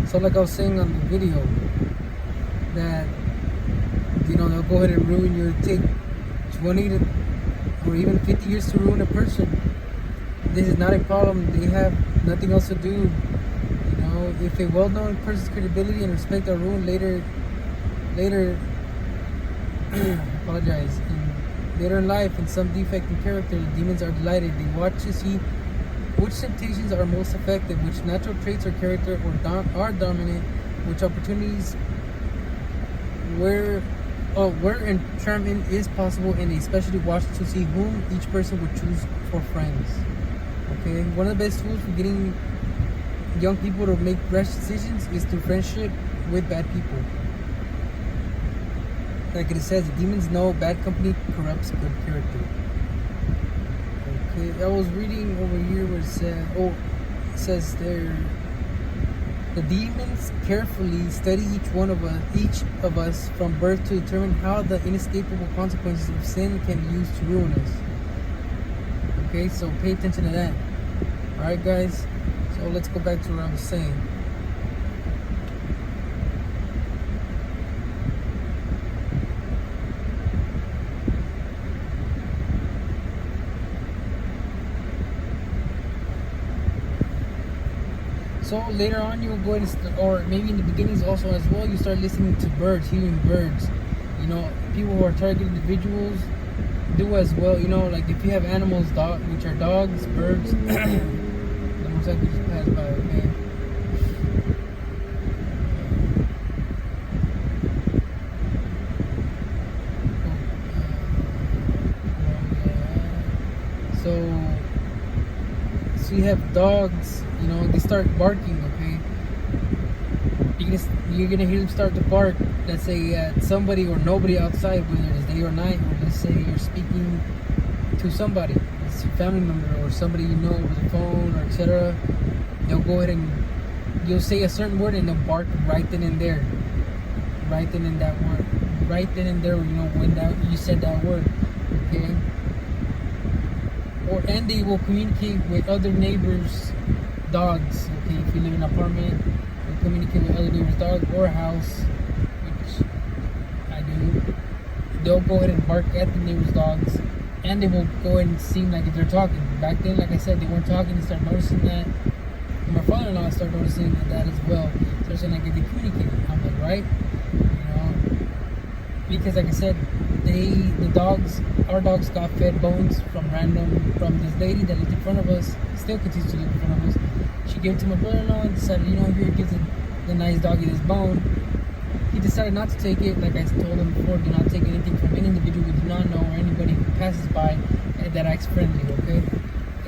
So like I was saying on the video, that they'll go ahead and ruin you. Take 20 to or even 50 years to ruin a person. This is not a problem. They have nothing else to do. If a well-known person's credibility and respect are ruined later apologize, later in life, in some defect in character, the demons are delighted. They watch to see which temptations are most effective, which natural traits or character are dominant, which opportunities where entrapment is possible, and they especially watch to see whom each person would choose for friends. Okay, one of the best tools for getting young people to make rash decisions is through friendship with bad people. Like it says, demons know bad company corrupts good character. Okay, I was reading over here where it says there, the demons carefully study each of us from birth to determine how the inescapable consequences of sin can be used to ruin us. Okay, so pay attention to that. Alright guys, so let's go back to what I was saying. So later on, you'll go ahead or maybe in the beginnings also as well, you start listening to birds, hearing birds. People who are target individuals do as well. Like if you have animals, which are dogs, birds. The motorcycle just passed by, okay? So you have dogs, they start barking, okay? You're gonna hear them start to bark, let's say at somebody or nobody outside, whether it's day or night, or let's say you're speaking to somebody, it's your family member or somebody over the phone or etc. They'll go ahead and you'll say a certain word and they'll bark right then and there. Right then and that word. Right then and there, when you said that word. Okay? And they will communicate with other neighbors' dogs. Okay, if you live in an apartment, they'll communicate with other neighbors' dogs or a house, which I do. They'll go ahead and bark at the neighbors' dogs, and they will go ahead and seem like if they're talking. Back then, like I said, they weren't talking. They started noticing that. And my father-in-law started noticing that as well. So saying like if they communicate, I'm like, right? Because like I said, our dogs got fed bones from this lady that lived in front of us, still continues to live in front of us. She gave it to my brother-in-law and decided, here, gives the nice doggy this bone. He decided not to take it. Like I told him before, do not take anything from any individual we do not know or anybody who passes by that acts friendly, okay?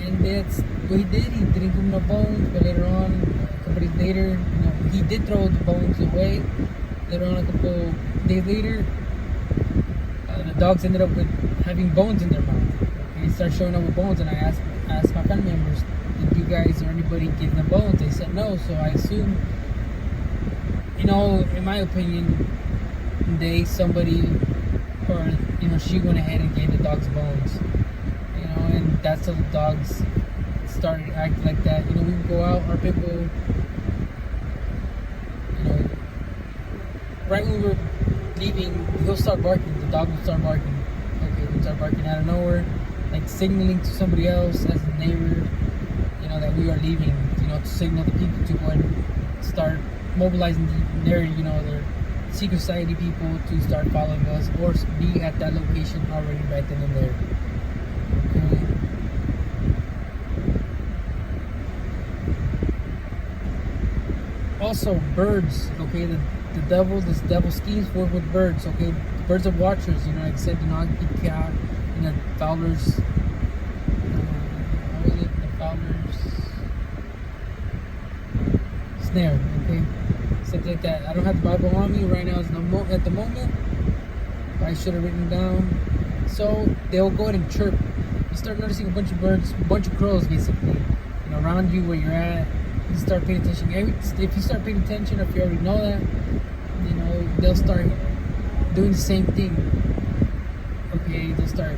And that's what he did. He didn't give him no bones, but later on, a couple days later, he did throw the bones away. Later on, a couple days later, the dogs ended up with having bones in their mouth. Okay, they started showing up with bones, and I asked my family members, did you guys or anybody give them bones? They said no, so I assume, in my opinion, somebody, or she went ahead and gave the dogs bones. And that's how the dogs started acting like that. We would go out, our people, right when we were leaving, he'll start barking. The dog will start barking. Okay, he'll start barking out of nowhere, like signaling to somebody else as a neighbor, that we are leaving. To signal the people to go and start mobilizing their secret society people to start following us or be at that location already right then and there. Okay. Also, birds. Okay, the devil schemes work with birds. Okay, birds are watchers. Like I said, do not be caught in the fowler's. How is it? The fowler's snare. Okay, something like that. I don't have the Bible on me right now. At the moment, I should have written down. So they'll go ahead and chirp. You start noticing a bunch of birds, a bunch of crows, basically, around you where you're at. You start paying attention. If you start paying attention, if you already know that, they'll start doing the same thing. Okay, they'll start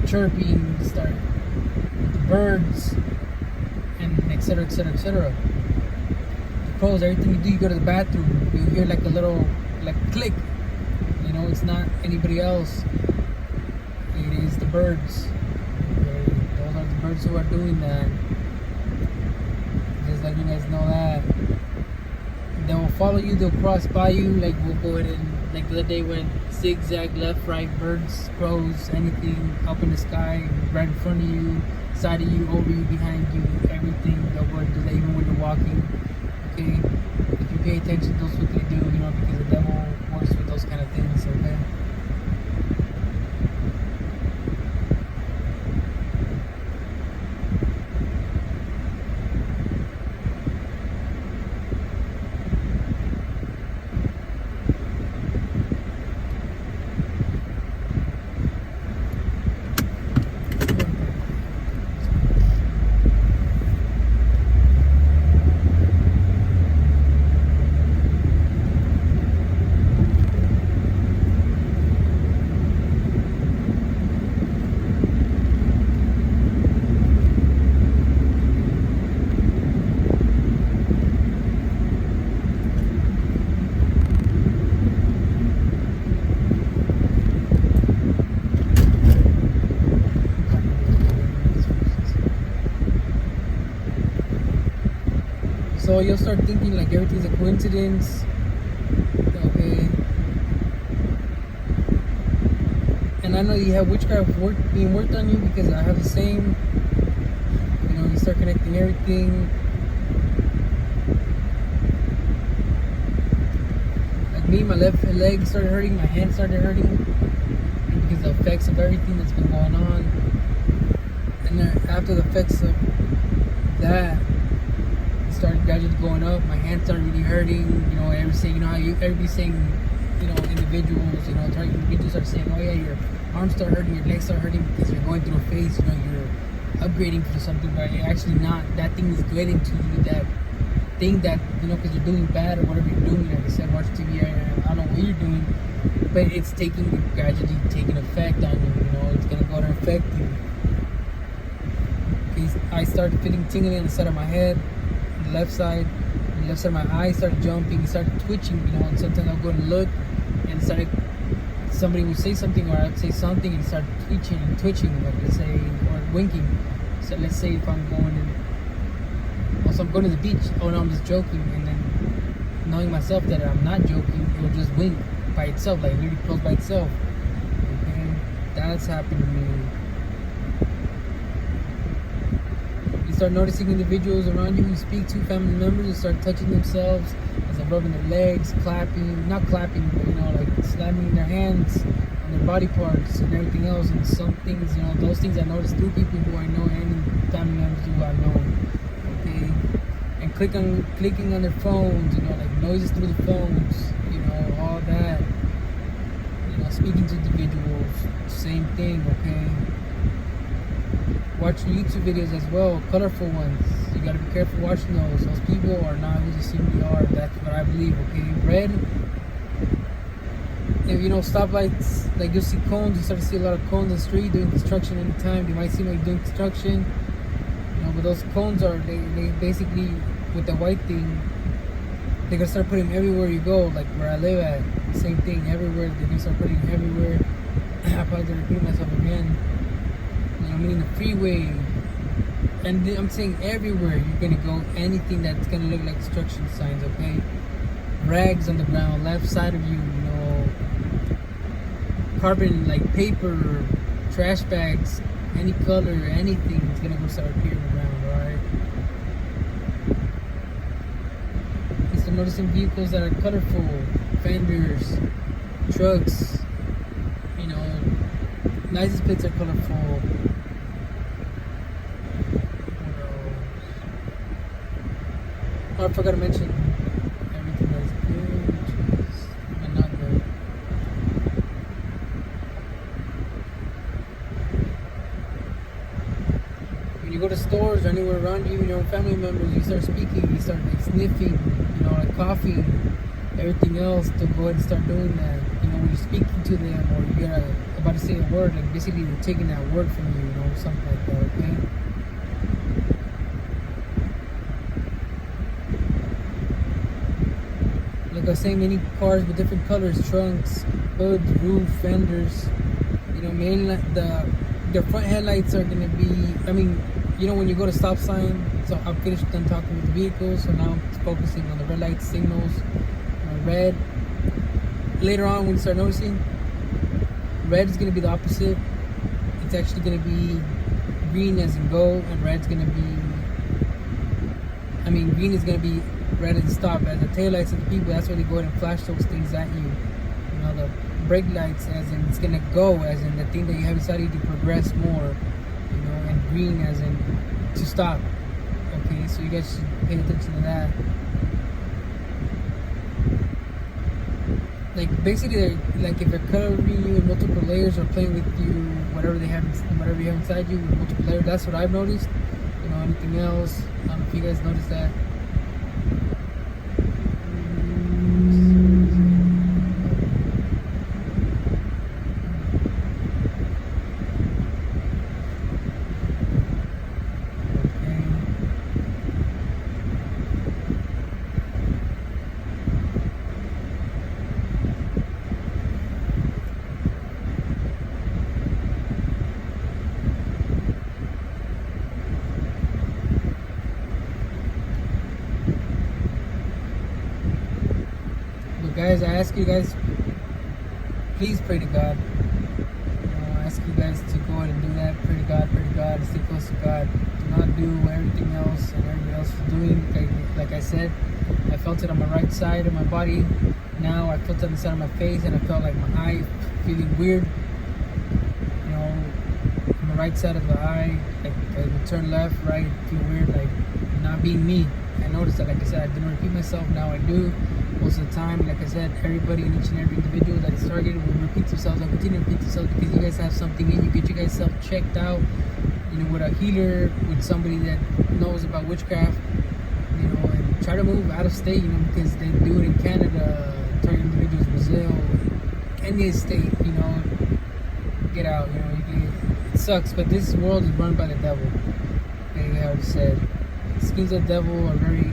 chirping, start the birds, and etc., etc., etc. The crows. Everything you do, you go to the bathroom, you hear like a little like click. You know, it's not anybody else. It is the birds. Okay? Those are the birds who are doing that. Just letting you guys know that. They will follow you, they'll cross by you, like we'll go ahead and, like the other day when zigzag, left, right, birds, crows, anything up in the sky, right in front of you, side of you, over you, behind you, everything, they'll go and do that even when you're walking, okay? If you pay attention, that's what they do, you know, because the devil works with those kind of things, okay? So you'll start thinking like everything's a coincidence, okay? And I know you have witchcraft being worked on you because I have the same. You know, you start connecting everything. Like me, my left leg started hurting, my hand started hurting because of the effects of everything that's been going on. And then after the effects of that started gradually going up, my hand started really hurting. You know, everything. You know how everybody's saying, you know, individuals. You know, target individuals start saying, oh yeah, your arms start hurting, your legs start hurting because you're going through a phase. You know, you're upgrading for something, but you're actually not. That thing is getting to you. That thing that, you know, because you're doing bad or whatever you're doing. Like I said, watch TV. I don't know what you're doing, but it's gradually taking effect on you. You know, it's gonna go to affect you. I started feeling tingling on the side of my head. The left side of my eye started jumping, it started twitching, you know, and sometimes I'll go and look and somebody would say something or I'd say something and it started twitching, like let's say, or winking. So let's say if I'm going I'm going to the beach, oh no, I'm just joking, and then knowing myself that I'm not joking, it will just wink by itself, like literally close by itself. Okay, that's happened to me. You start noticing individuals around you who speak to, family members, who start touching themselves as they're rubbing their legs, not clapping, but you know, like slamming their hands on their body parts and everything else. And some things, you know, those things I noticed through people who I know and family members who I know. Okay, and clicking on their phones, you know, like noises through the phones, you know, all that. You know, speaking to individuals, same thing. Okay. Watch YouTube videos as well, colorful ones. You gotta be careful watching those. Those people are not who they seem to be are. That's what I believe, okay? Red, if you know, stoplights, like you'll see cones, you start to see a lot of cones on the street doing construction anytime. They might seem like doing construction, you know, but those cones are, they basically, with the white thing, they're gonna start putting them everywhere you go, like where I live at. Same thing, everywhere. They're gonna start putting them everywhere. I probably gonna repeat myself again. I mean, the freeway, and I'm saying everywhere you're gonna go, anything that's gonna look like construction signs, okay? Rags on the ground, left side of you, you know, carbon, like paper, trash bags, any color, anything, it's gonna go start appearing around, alright? You start noticing vehicles that are colorful, fenders, trucks, you know, license plates are colorful. Oh, I forgot to mention everything that is good and not good. When you go to stores or anywhere around you, you know, family members, you start speaking, you start like sniffing, you know, like coughing, everything else, to go ahead and start doing that. You know, when you're speaking to them or you're about to say a word, like basically they're taking that word from you, you know, something like that, okay? like I was saying, many cars with different colors, trunks, hoods, roof, fenders. You know, mainly the front headlights are gonna be. I mean, you know, when you go to stop sign. So I'm finished done talking with the vehicle. So now I'm focusing on the red light signals. Red. Later on, when you start noticing, red is gonna be the opposite. It's actually gonna be green as in go, and red's gonna be. I mean, green is gonna be red as stop. As the tail lights of the people, that's where they go ahead and flash those things at you. You know, the brake lights, as in it's gonna go, as in the thing that you have inside you to progress more. You know, and green as in to stop. Okay, so you guys should pay attention to that. Like basically, like if they're covering you in multiple layers or playing with you, whatever you have inside you with multiple layers. That's what I've noticed. You know, anything else? I don't know if you guys noticed that. Guys, I ask you guys, please pray to God. I ask you guys to go ahead and do that. Pray to God, and stay close to God. Do not do everything else and everybody else is doing. Like I said, I felt it on my right side of my body. Now I felt it on the side of my face, and I felt like my eye feeling weird. You know, on the right side of the eye, like I would turn left, right, feel weird, like not being me. I noticed that, like I said, I didn't repeat myself. Now I do. Most of the time, like I said, everybody and each and every individual that is targeted will repeat themselves. I'll continue to repeat themselves because you guys have something in you. Get you guys self checked out, you know, with a healer, with somebody that knows about witchcraft, you know, and try to move out of state, you know, because they do it in Canada, target individuals, Brazil, any state, you know, get out, you know, it sucks, but this world is run by the devil. They have said, the schemes of the devil are very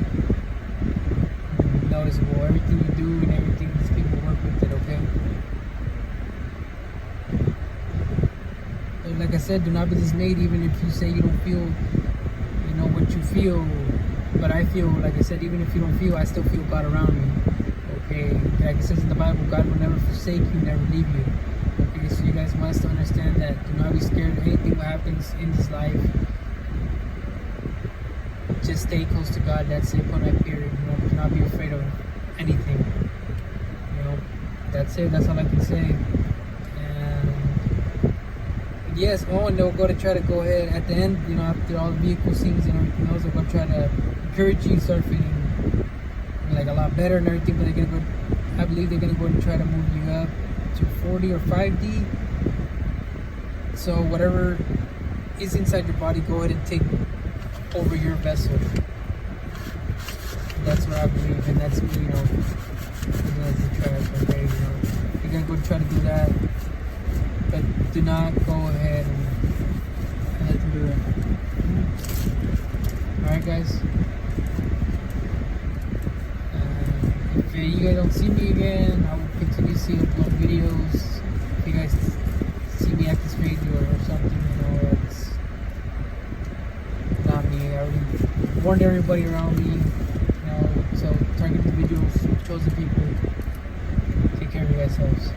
noticeable. Everything you do and everything these people work with it, okay? So like I said, do not be dismayed even if you say you don't feel, you know, what you feel. But I feel, like I said, even if you don't feel, I still feel God around me. Okay? Like it says in the Bible, God will never forsake you, never leave you. Okay, so you guys must understand that. Do not be scared of anything that happens in this life. Just stay close to God. That's it, on that period. You know, do not be afraid of anything. You know, that's it. That's all I can say. And yes, and they'll go ahead at the end. You know, after all the vehicle scenes and everything else, they'll go try to encourage you, start feeling like a lot better and everything. But they're gonna go. I believe they're gonna go and try to move you up to 40 or 5D. So whatever is inside your body, go ahead and take over your vessel. That's what I believe, and that's me, you know. That's the trash, okay, you know. You're gonna go try to do that, but do not go ahead and let them do it. Alright, guys. If you guys don't see me again, I will continue to see upload videos. If you guys see me acting crazy or something, you know, it's not me. I already warned everybody around me, you know, so target individuals, chosen people. Take care of you guys selves.